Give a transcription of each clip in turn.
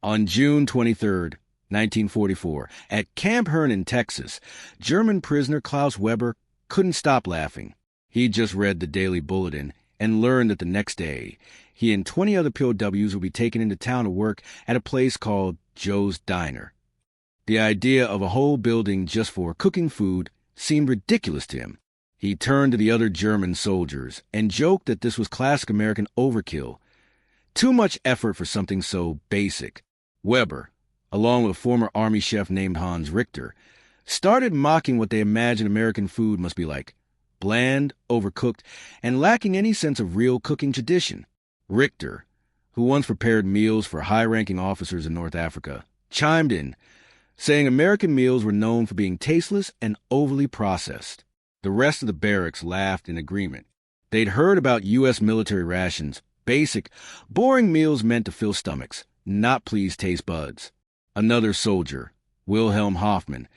On June 23, 1944, at Camp Hearne in Texas, German prisoner Klaus Weber couldn't stop laughing. He'd just read the Daily Bulletin and learned that the next day, he and 20 other POWs would be taken into town to work at a place called Joe's Diner. The idea of a whole building just for cooking food seemed ridiculous to him. He turned to the other German soldiers and joked that this was classic American overkill. Too much effort for something so basic. Weber, along with a former army chef named Hans Richter, started mocking what they imagined American food must be like: bland, overcooked, and lacking any sense of real cooking tradition. Richter, who once prepared meals for high-ranking officers in North Africa, chimed in, saying American meals were known for being tasteless and overly processed. The rest of the barracks laughed in agreement. They'd heard about U.S. military rations, basic, boring meals meant to fill stomachs, not please taste buds. Another soldier, Wilhelm Hoffman,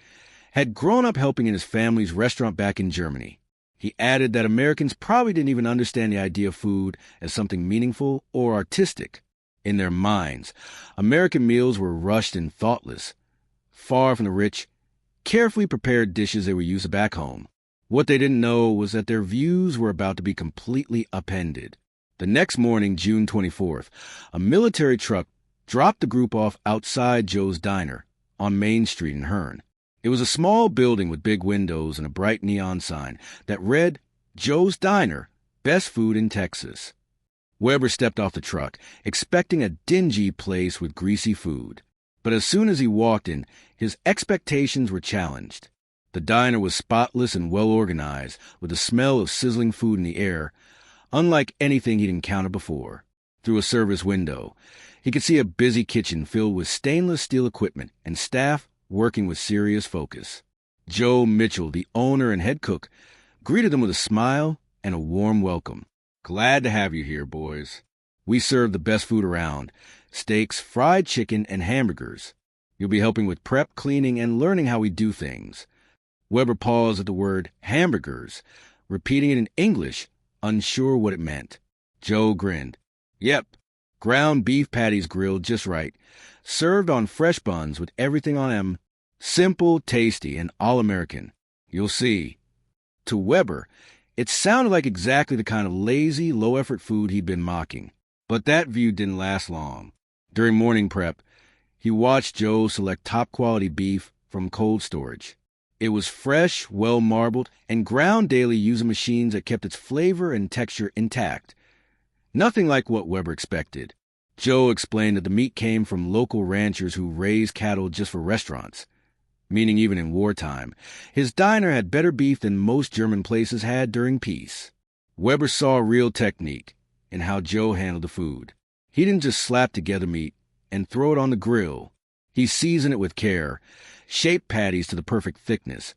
had grown up helping in his family's restaurant back in Germany. He added that Americans probably didn't even understand the idea of food as something meaningful or artistic. In their minds, American meals were rushed and thoughtless, far from the rich, carefully prepared dishes they were used to back home. What they didn't know was that their views were about to be completely upended. The next morning, June 24th, a military truck dropped the group off outside Joe's Diner on Main Street in Hearne. It was a small building with big windows and a bright neon sign that read, Joe's Diner, best food in Texas. Weber stepped off the truck, expecting a dingy place with greasy food. But as soon as he walked in, his expectations were challenged. The diner was spotless and well-organized, with the smell of sizzling food in the air, unlike anything he'd encountered before. Through a service window, he could see a busy kitchen filled with stainless steel equipment and staff working with serious focus. Joe Mitchell, the owner and head cook, greeted them with a smile and a warm welcome. "Glad to have you here, boys. We serve the best food around: steaks, fried chicken, and hamburgers. You'll be helping with prep, cleaning, and learning how we do things." Weber paused at the word hamburgers, repeating it in English, unsure what it meant. Joe grinned. "Yep, ground beef patties grilled just right, served on fresh buns with everything on them. Simple, tasty, and all-American. You'll see." To Weber, it sounded like exactly the kind of lazy, low-effort food he'd been mocking. But that view didn't last long. During morning prep, he watched Joe select top-quality beef from cold storage. It was fresh, well-marbled, and ground daily using machines that kept its flavor and texture intact. Nothing like what Weber expected. Joe explained that the meat came from local ranchers who raised cattle just for restaurants, meaning even in wartime, his diner had better beef than most German places had during peace. Weber saw real technique in how Joe handled the food. He didn't just slap together meat and throw it on the grill. He seasoned it with care, shaped patties to the perfect thickness,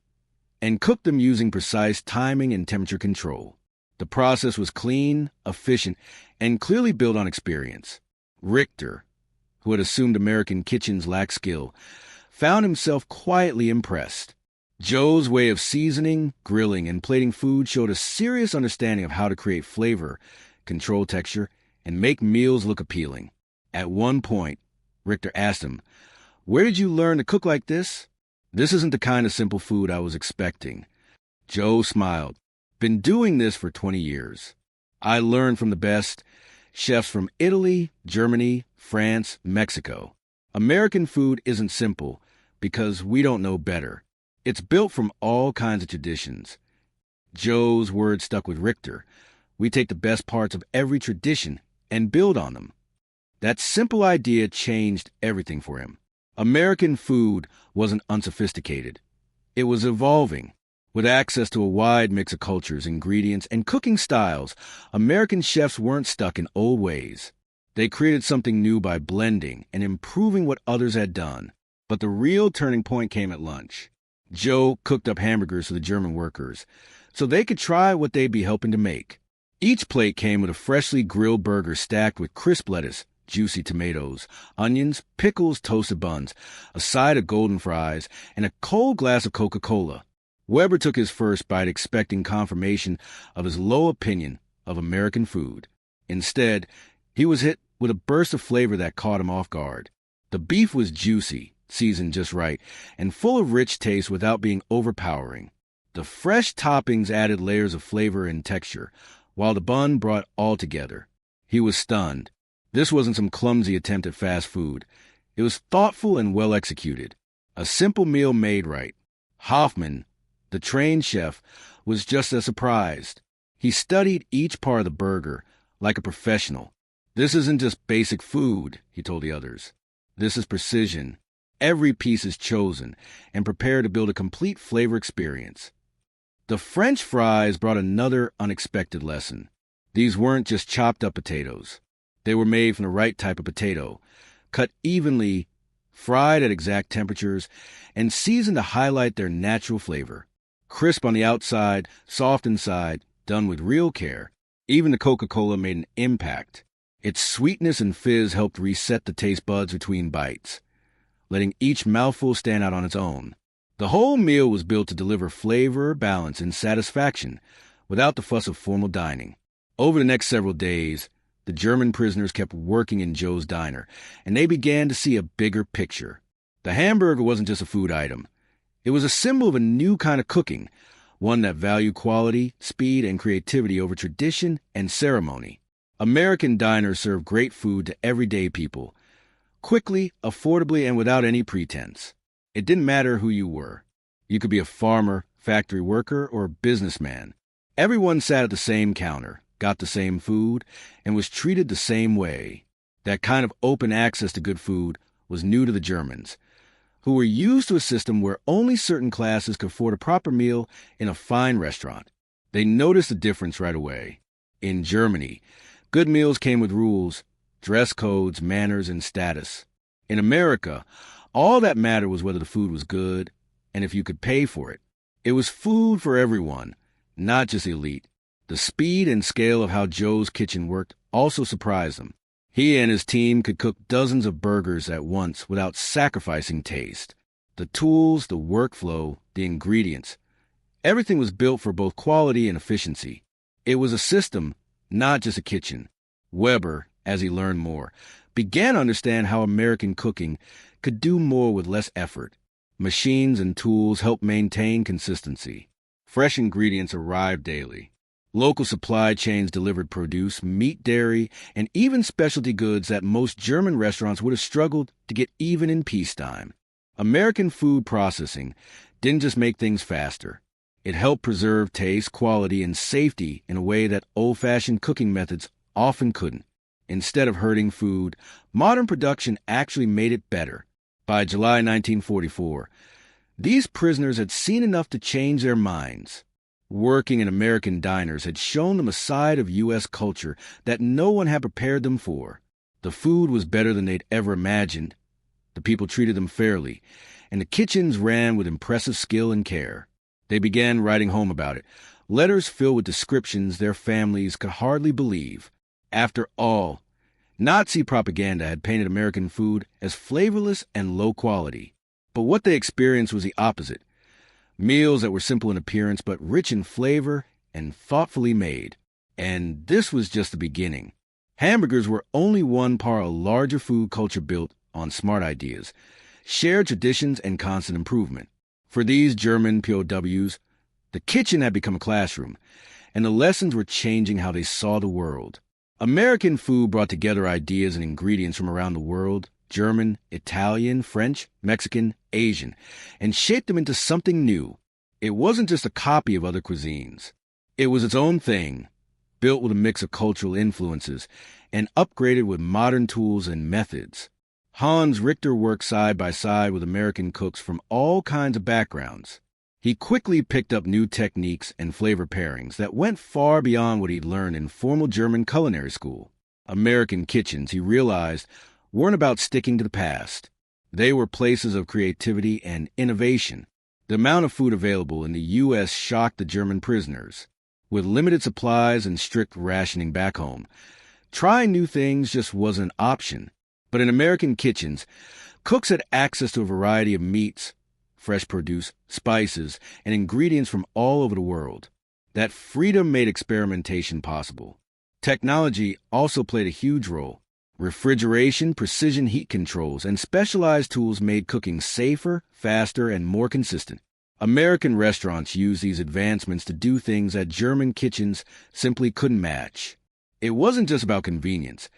and cooked them using precise timing and temperature control. The process was clean, efficient, and clearly built on experience. Richter, who had assumed American kitchens lacked skill, found himself quietly impressed. Joe's way of seasoning, grilling, and plating food showed a serious understanding of how to create flavor, control texture, and make meals look appealing. At one point, Richter asked him, "Where did you learn to cook like this?" "This isn't the kind of simple food I was expecting." Joe smiled. "Been doing this for 20 years. I learned from the best chefs from Italy, Germany, France, Mexico. American food isn't simple because we don't know better. It's built from all kinds of traditions." Joe's words stuck with Richter. "We take the best parts of every tradition and build on them." That simple idea changed everything for him. American food wasn't unsophisticated. It was evolving. With access to a wide mix of cultures, ingredients, and cooking styles, American chefs weren't stuck in old ways. They created something new by blending and improving what others had done. But the real turning point came at lunch. Joe cooked up hamburgers for the German workers so they could try what they'd be helping to make. Each plate came with a freshly grilled burger stacked with crisp lettuce, juicy tomatoes, onions, pickles, toasted buns, a side of golden fries, and a cold glass of Coca-Cola. Weber took his first bite expecting confirmation of his low opinion of American food. Instead, he was hit with a burst of flavor that caught him off guard. The beef was juicy, seasoned just right, and full of rich taste without being overpowering. The fresh toppings added layers of flavor and texture, while the bun brought all together. He was stunned. This wasn't some clumsy attempt at fast food. It was thoughtful and well executed. A simple meal made right. Hoffman, the trained chef, was just as surprised. He studied each part of the burger like a professional. This isn't just basic food, he told the others. This is precision. Every piece is chosen and prepared to build a complete flavor experience. The French fries brought another unexpected lesson. These weren't just chopped up potatoes. They were made from the right type of potato, cut evenly, fried at exact temperatures, and seasoned to highlight their natural flavor. Crisp on the outside, soft inside, done with real care. Even the Coca-Cola made an impact. Its sweetness and fizz helped reset the taste buds between bites, letting each mouthful stand out on its own. The whole meal was built to deliver flavor, balance, and satisfaction without the fuss of formal dining. Over the next several days, the German prisoners kept working in Joe's diner, and they began to see a bigger picture. The hamburger wasn't just a food item. It was a symbol of a new kind of cooking, one that valued quality, speed, and creativity over tradition and ceremony. American diners served great food to everyday people, quickly, affordably, and without any pretense. It didn't matter who you were. You could be a farmer, factory worker, or a businessman. Everyone sat at the same counter, got the same food, and was treated the same way. That kind of open access to good food was new to the Germans, who were used to a system where only certain classes could afford a proper meal in a fine restaurant. They noticed the difference right away. In Germany, good meals came with rules, dress codes, manners, and status. In America, all that mattered was whether the food was good and if you could pay for it. It was food for everyone, not just elite. The speed and scale of how Joe's kitchen worked also surprised him. He and his team could cook dozens of burgers at once without sacrificing taste. The tools, the workflow, the ingredients, everything was built for both quality and efficiency. It was a system, not just a kitchen. Weber, as he learned more, began to understand how American cooking could do more with less effort. Machines and tools helped maintain consistency. Fresh ingredients arrived daily. Local supply chains delivered produce, meat, dairy, and even specialty goods that most German restaurants would have struggled to get even in peacetime. American food processing didn't just make things faster. It helped preserve taste, quality, and safety in a way that old-fashioned cooking methods often couldn't. Instead of hurting food, modern production actually made it better. By July 1944, these prisoners had seen enough to change their minds. Working in American diners had shown them a side of U.S. culture that no one had prepared them for. The food was better than they'd ever imagined. The people treated them fairly, and the kitchens ran with impressive skill and care. They began writing home about it, letters filled with descriptions their families could hardly believe. After all, Nazi propaganda had painted American food as flavorless and low quality. But what they experienced was the opposite. Meals that were simple in appearance but rich in flavor and thoughtfully made. And this was just the beginning. Hamburgers were only one part of a larger food culture built on smart ideas, shared traditions, and constant improvement. For these German POWs, the kitchen had become a classroom, and the lessons were changing how they saw the world. American food brought together ideas and ingredients from around the world, German, Italian, French, Mexican, Asian, and shaped them into something new. It wasn't just a copy of other cuisines. It was its own thing, built with a mix of cultural influences and upgraded with modern tools and methods. Hans Richter worked side by side with American cooks from all kinds of backgrounds. He quickly picked up new techniques and flavor pairings that went far beyond what he'd learned in formal German culinary school. American kitchens, he realized, weren't about sticking to the past. They were places of creativity and innovation. The amount of food available in the U.S. shocked the German prisoners. With limited supplies and strict rationing back home, trying new things just wasn't an option. But in American kitchens, cooks had access to a variety of meats, fresh produce, spices, and ingredients from all over the world. That freedom made experimentation possible. Technology also played a huge role. Refrigeration, precision heat controls, and specialized tools made cooking safer, faster, and more consistent. American restaurants used these advancements to do things that German kitchens simply couldn't match. It wasn't just about convenience.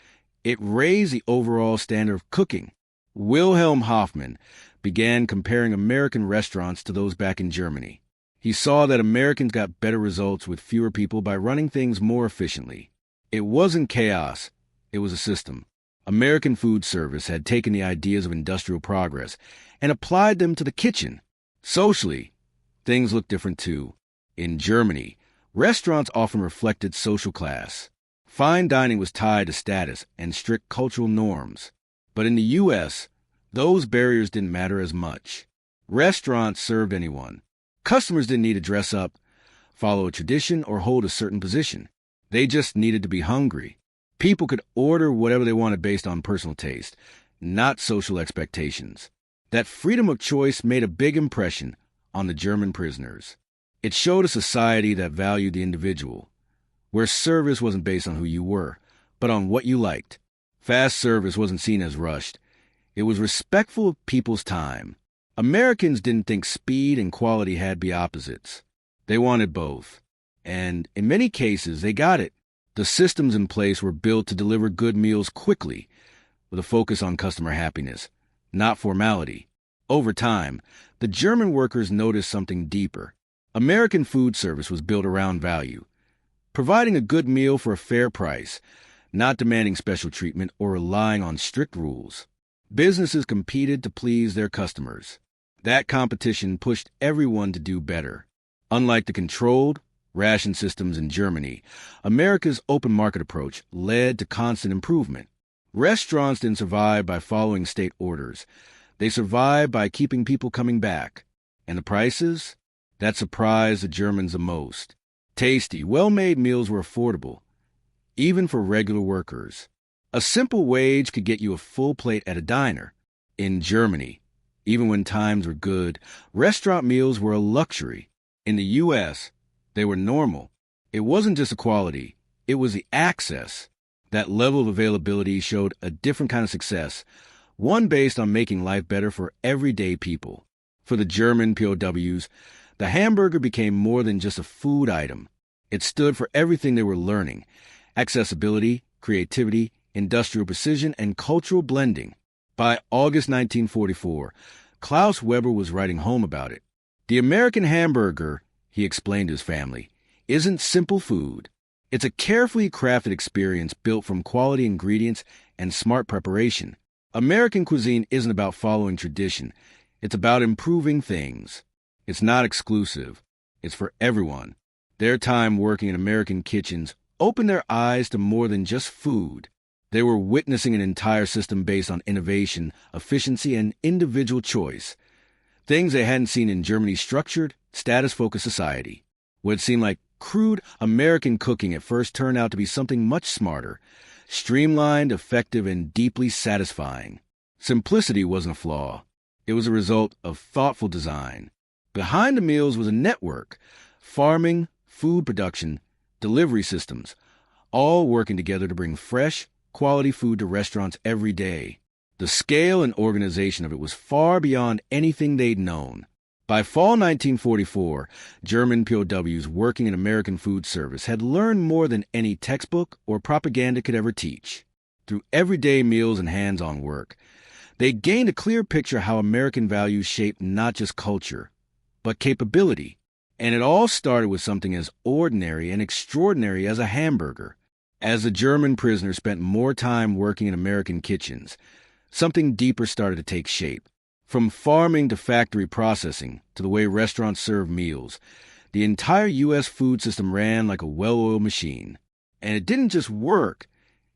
It raised the overall standard of cooking. Wilhelm Hofmann began comparing American restaurants to those back in Germany. He saw that Americans got better results with fewer people by running things more efficiently. It wasn't chaos. It was a system. American food service had taken the ideas of industrial progress and applied them to the kitchen. Socially, things looked different too. In Germany, restaurants often reflected social class. Fine dining was tied to status and strict cultural norms. But in the U.S., those barriers didn't matter as much. Restaurants served anyone. Customers didn't need to dress up, follow a tradition, or hold a certain position. They just needed to be hungry. People could order whatever they wanted based on personal taste, not social expectations. That freedom of choice made a big impression on the German prisoners. It showed a society that valued the individual, where service wasn't based on who you were, but on what you liked. Fast service wasn't seen as rushed. It was respectful of people's time. Americans didn't think speed and quality had to be opposites. They wanted both. And in many cases, they got it. The systems in place were built to deliver good meals quickly, with a focus on customer happiness, not formality. Over time, the German workers noticed something deeper. American food service was built around value, providing a good meal for a fair price, not demanding special treatment or relying on strict rules. Businesses competed to please their customers. That competition pushed everyone to do better. Unlike the controlled, ration systems in Germany, America's open market approach led to constant improvement. Restaurants didn't survive by following state orders. They survived by keeping people coming back. And the prices? That surprised the Germans the most. Tasty, well-made meals were affordable, even for regular workers. A simple wage could get you a full plate at a diner. In Germany, even when times were good, restaurant meals were a luxury. In the U.S., they were normal. It wasn't just the quality, it was the access. That level of availability showed a different kind of success, one based on making life better for everyday people. For the German POWs, the hamburger became more than just a food item. It stood for everything they were learning: accessibility, creativity, industrial precision, and cultural blending. By August 1944, Klaus Weber was writing home about it. The American hamburger, he explained to his family, isn't simple food. It's a carefully crafted experience built from quality ingredients and smart preparation. American cuisine isn't about following tradition. It's about improving things. It's not exclusive. It's for everyone. Their time working in American kitchens opened their eyes to more than just food. They were witnessing an entire system based on innovation, efficiency, and individual choice. Things they hadn't seen in Germany's structured, status-focused society. What seemed like crude American cooking at first turned out to be something much smarter, streamlined, effective, and deeply satisfying. Simplicity wasn't a flaw. It was a result of thoughtful design. Behind the meals was a network: farming, food production, delivery systems, all working together to bring fresh, quality food to restaurants every day. The scale and organization of it was far beyond anything they'd known. By fall 1944, German POWs working in American food service had learned more than any textbook or propaganda could ever teach. Through everyday meals and hands-on work, they gained a clear picture how American values shaped not just culture, but capability. And it all started with something as ordinary and extraordinary as a hamburger. As the German prisoners spent more time working in American kitchens, something deeper started to take shape. From farming to factory processing to the way restaurants serve meals, the entire U.S. food system ran like a well-oiled machine. And it didn't just work.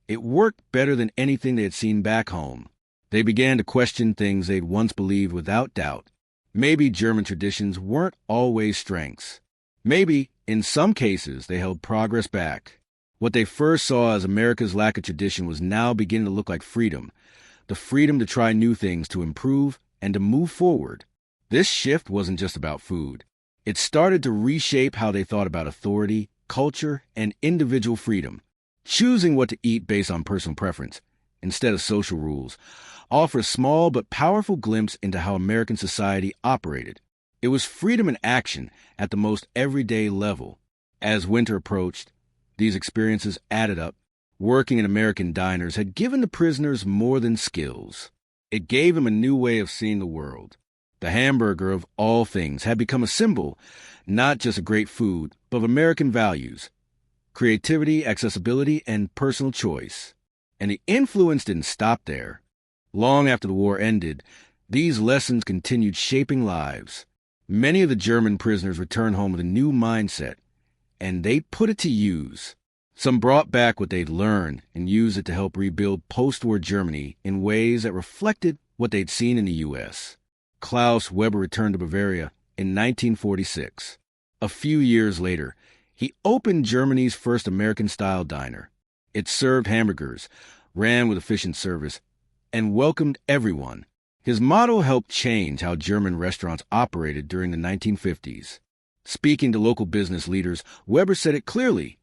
It worked better than anything they had seen back home. They began to question things they'd once believed without doubt. Maybe German traditions weren't always strengths. Maybe, in some cases, they held progress back. What they first saw as America's lack of tradition was now beginning to look like freedom. The freedom to try new things, to improve, and to move forward. This shift wasn't just about food. It started to reshape how they thought about authority, culture, and individual freedom. Choosing what to eat based on personal preference, instead of social rules, offer a small but powerful glimpse into how American society operated. It was freedom in action at the most everyday level. As winter approached, these experiences added up. Working in American diners had given the prisoners more than skills. It gave them a new way of seeing the world. The hamburger, of all things, had become a symbol, not just of great food, but of American values: creativity, accessibility, and personal choice. And the influence didn't stop there. Long after the war ended, these lessons continued shaping lives. Many of the German prisoners returned home with a new mindset, and they put it to use. Some brought back what they'd learned and used it to help rebuild post-war Germany in ways that reflected what they'd seen in the U.S. Klaus Weber returned to Bavaria in 1946. A few years later, he opened Germany's first American-style diner. It served hamburgers, ran with efficient service, and welcomed everyone. His motto helped change how German restaurants operated during the 1950s. Speaking to local business leaders, Weber said it clearly: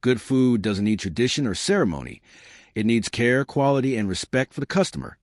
good food doesn't need tradition or ceremony. It needs care, quality, and respect for the customer.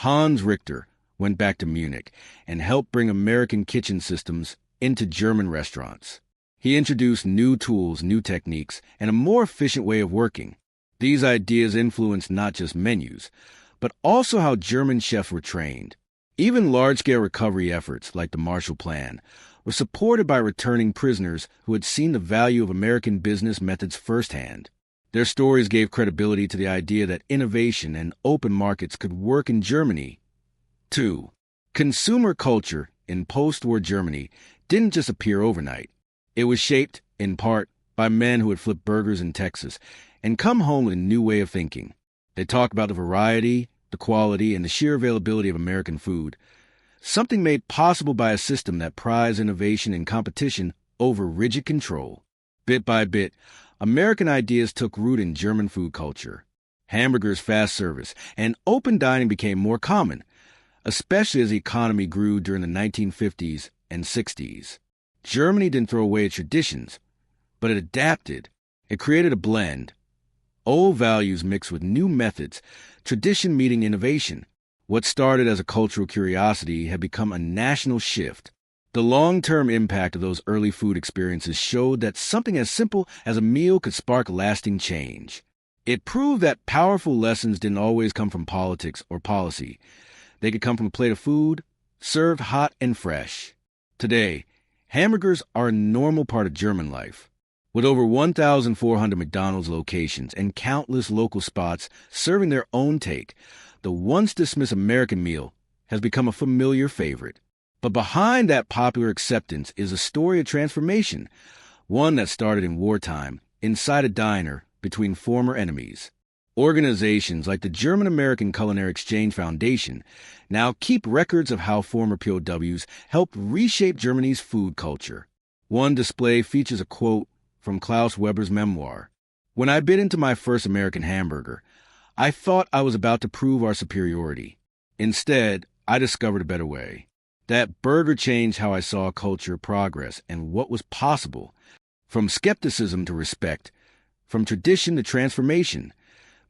Hans Richter went back to Munich and helped bring American kitchen systems into German restaurants. He introduced new tools, new techniques, and a more efficient way of working. These ideas influenced not just menus, but also how German chefs were trained. Even large-scale recovery efforts, like the Marshall Plan, were supported by returning prisoners who had seen the value of American business methods firsthand. Their stories gave credibility to the idea that innovation and open markets could work in Germany. 2. Consumer culture in post-war Germany didn't just appear overnight. It was shaped, in part, by men who had flipped burgers in Texas and come home with a new way of thinking. They talked about the variety, the quality, and the sheer availability of American food, something made possible by a system that prized innovation and competition over rigid control. Bit by bit, American ideas took root in German food culture. Hamburgers, fast service, and open dining became more common, especially as the economy grew during the 1950s and 60s. Germany didn't throw away its traditions, but it adapted. It created a blend. Old values mixed with new methods, tradition meeting innovation. What started as a cultural curiosity had become a national shift. The long-term impact of those early food experiences showed that something as simple as a meal could spark lasting change. It proved that powerful lessons didn't always come from politics or policy. They could come from a plate of food, served hot and fresh. Today, hamburgers are a normal part of German life. With over 1,400 McDonald's locations and countless local spots serving their own take, the once-dismissed American meal has become a familiar favorite. But behind that popular acceptance is a story of transformation, one that started in wartime, inside a diner, between former enemies. Organizations like the German-American Culinary Exchange Foundation now keep records of how former POWs helped reshape Germany's food culture. One display features a quote from Klaus Weber's memoir: "When I bit into my first American hamburger, I thought I was about to prove our superiority. Instead, I discovered a better way. That burger changed how I saw culture, progress, and what was possible. From skepticism to respect, from tradition to transformation,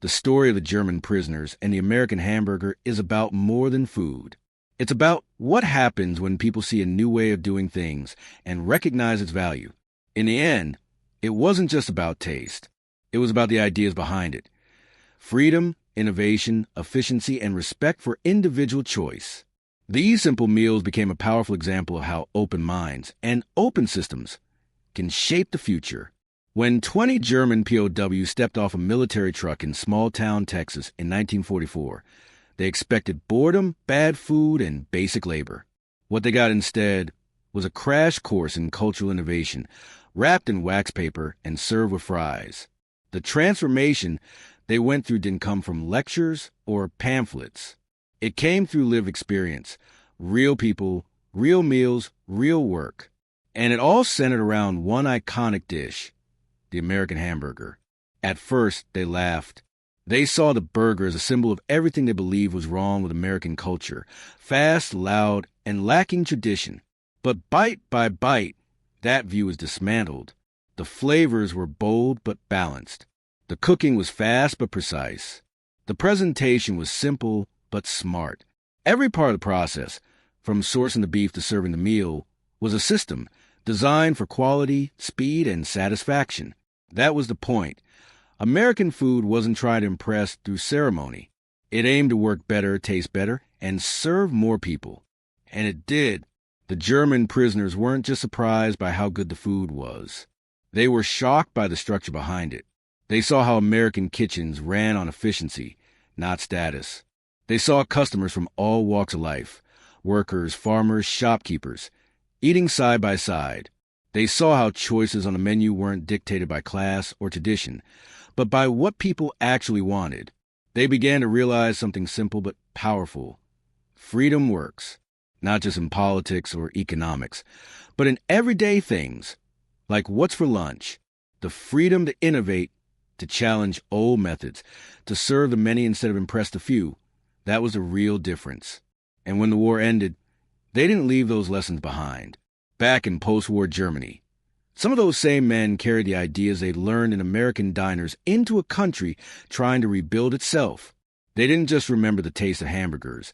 the story of the German prisoners and the American hamburger is about more than food. It's about what happens when people see a new way of doing things and recognize its value. In the end, it wasn't just about taste. It was about the ideas behind it: freedom, innovation, efficiency, and respect for individual choice. These simple meals became a powerful example of how open minds and open systems can shape the future. When 20 German POWs stepped off a military truck in small-town Texas in 1944, they expected boredom, bad food, and basic labor. What they got instead was a crash course in cultural innovation, wrapped in wax paper and served with fries. The transformation they went through didn't come from lectures or pamphlets. It came through lived experience, real people, real meals, real work. And it all centered around one iconic dish: the American hamburger. At first, they laughed. They saw the burger as a symbol of everything they believed was wrong with American culture: fast, loud, and lacking tradition. But bite by bite, that view was dismantled. The flavors were bold but balanced. The cooking was fast but precise. The presentation was simple but smart. Every part of the process, from sourcing the beef to serving the meal, was a system designed for quality, speed, and satisfaction. That was the point. American food wasn't trying to impress through ceremony. It aimed to work better, taste better, and serve more people. And it did. The German prisoners weren't just surprised by how good the food was. They were shocked by the structure behind it. They saw how American kitchens ran on efficiency, not status. They saw customers from all walks of life, workers, farmers, shopkeepers, eating side by side. They saw how choices on the menu weren't dictated by class or tradition, but by what people actually wanted. They began to realize something simple but powerful. Freedom works, not just in politics or economics, but in everyday things, like what's for lunch, the freedom to innovate, to challenge old methods, to serve the many instead of impress the few. That was the real difference. And when the war ended, they didn't leave those lessons behind. Back in post-war Germany, some of those same men carried the ideas they'd learned in American diners into a country trying to rebuild itself. They didn't just remember the taste of hamburgers.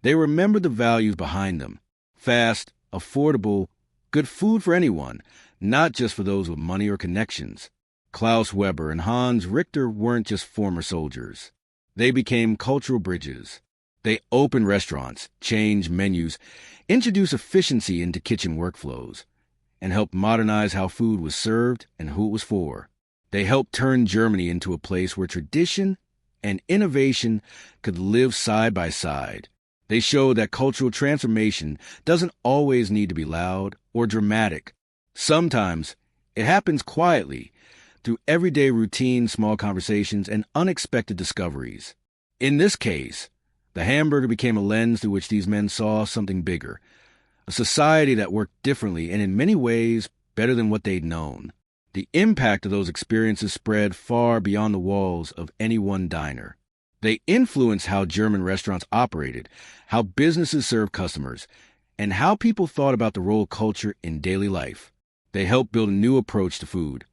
They remembered the values behind them. Fast, affordable, good food for anyone, not just for those with money or connections. Klaus Weber and Hans Richter weren't just former soldiers. They became cultural bridges. They opened restaurants, changed menus, introduced efficiency into kitchen workflows, and helped modernize how food was served and who it was for. They helped turn Germany into a place where tradition and innovation could live side by side. They showed that cultural transformation doesn't always need to be loud or dramatic. Sometimes it happens quietly, through everyday routine, small conversations, and unexpected discoveries. In this case, the hamburger became a lens through which these men saw something bigger, a society that worked differently and in many ways better than what they'd known. The impact of those experiences spread far beyond the walls of any one diner. They influenced how German restaurants operated, how businesses served customers, and how people thought about the role of culture in daily life. They helped build a new approach to food,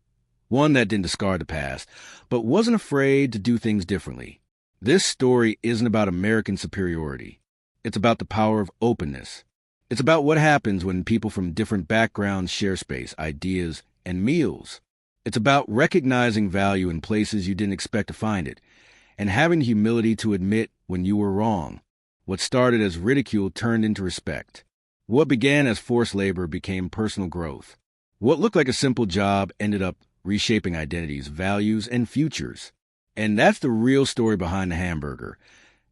one that didn't discard the past, but wasn't afraid to do things differently. This story isn't about American superiority. It's about the power of openness. It's about what happens when people from different backgrounds share space, ideas, and meals. It's about recognizing value in places you didn't expect to find it, and having the humility to admit when you were wrong. What started as ridicule turned into respect. What began as forced labor became personal growth. What looked like a simple job ended up reshaping identities, values, and futures. And that's the real story behind the hamburger.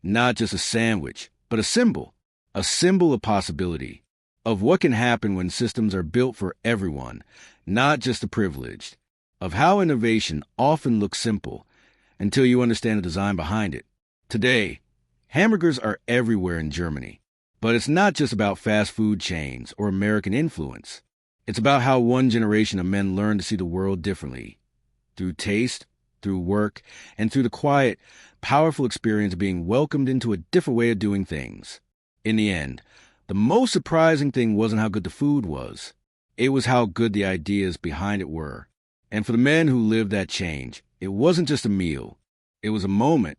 Not just a sandwich, but a symbol of possibility, of what can happen when systems are built for everyone, not just the privileged, of how innovation often looks simple until you understand the design behind it. Today, hamburgers are everywhere in Germany, but it's not just about fast food chains or American influence. It's about how one generation of men learned to see the world differently, through taste, through work, and through the quiet, powerful experience of being welcomed into a different way of doing things. In the end, the most surprising thing wasn't how good the food was. It was how good the ideas behind it were. And for the men who lived that change, it wasn't just a meal. It was a moment,